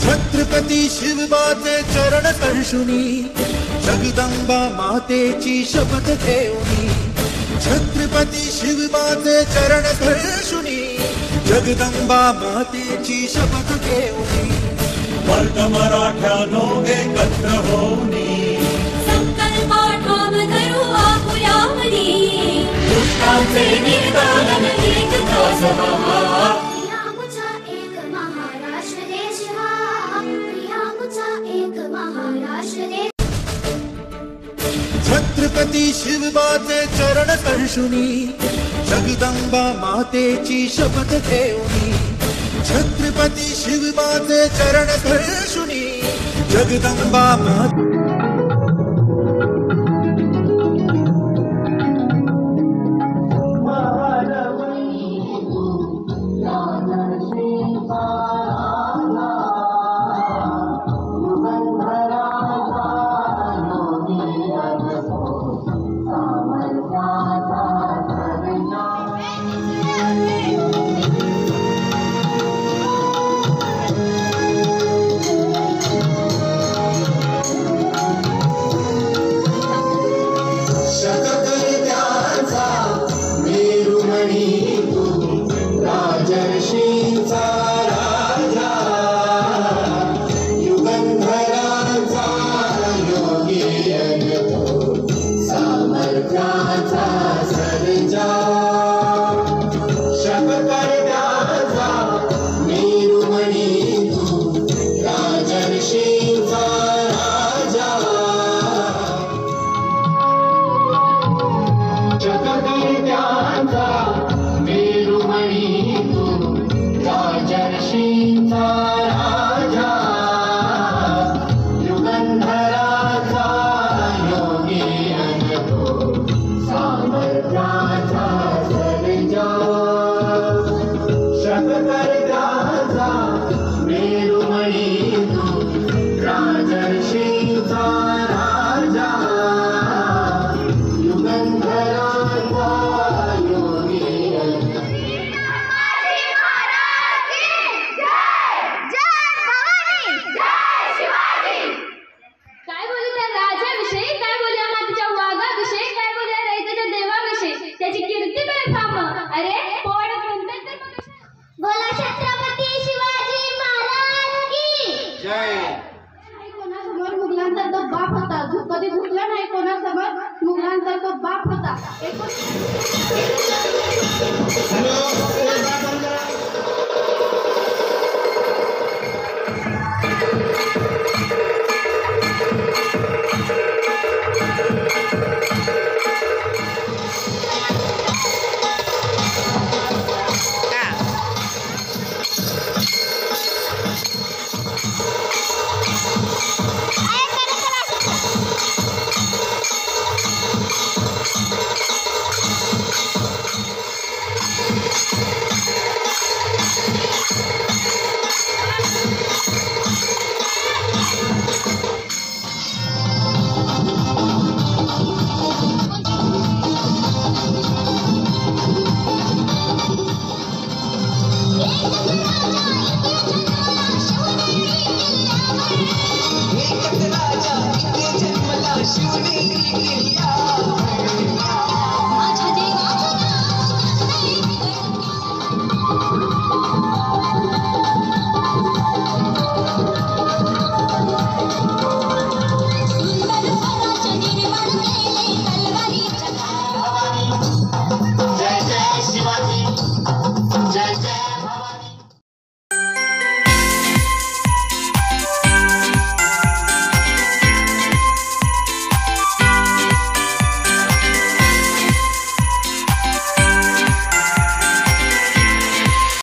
छत्रपती शिवबाचे चरण स्पर्शुनी जगदंबा मातेची शपथ घेऊनी छत्रपती शिवबाचे चरण स्पर्शुनी जगदंबा मातेची शपथ घेऊनी वर्ग मराठ्यानो एकत्र होऊनी संकल्प ठाम धरू आपुयावनी दुष्टांचे निर्दालन एकता सभा एक महाराष्ट्र देश हा प्रियांचा एक महाराष्ट्र देश छत्रपती शिवबाचे चरण स्पर्शुनी जगदंबा मातेची शपथ घेऊनी छत्रपती शिवबाचे चरण स्पर्शुनी जगदंबा माते कधी झुकला नाही कोणासमोर मुघलांचा तो बाप होता